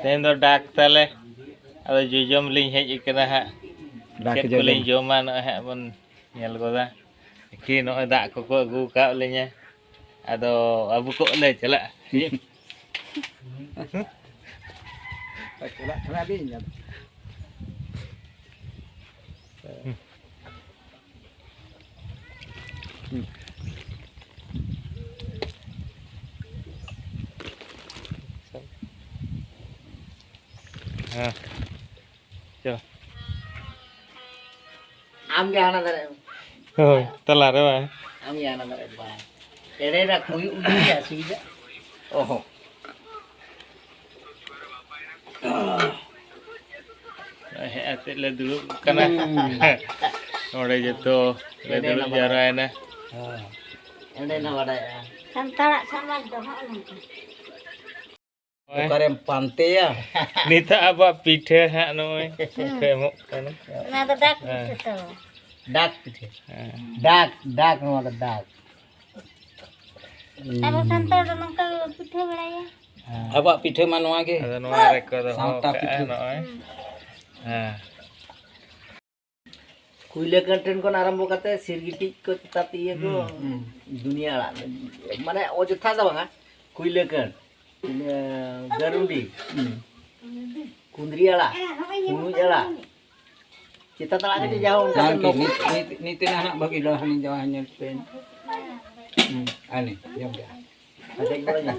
Tên đó đặc ta lệ. Ada jujum linh hết cái này ha. Kết của linh jom mà nó ha mình nhel có ra. Khi nó đã có gu cạo lên nha. Ado abu kok le chala. Chala đi nhỉ. Chưa. Am gia na tare. Thôi, ta là đó bà. Am gia na tare ba. Tere ra kui uji ya suida. Oh. Hati le dulu karena udah jatuh le dulu jarak na. Ende na wada. Santara sama doha nanti. Bukan pantai ya. Nita apa pithe ha noi. Kemuk kan. Nah bedak itu tuh. Dak pithe. Dak no wada dak. Tapi santara nangka pithe beraya. Apa pithe manua ke? Ada noi rekod Santa pithe. noi. Kuile content ko आरंभ करते सिरगिटी को ताती ये को दुनिया ला माने अजथा दा बांगा कुइले कन गरुडी कुंद्रियाला कुनुजाला kita tala ke jauh kan ni tena anak bagi lah ni jauh hanya pen. Ani, jom dah. ada yang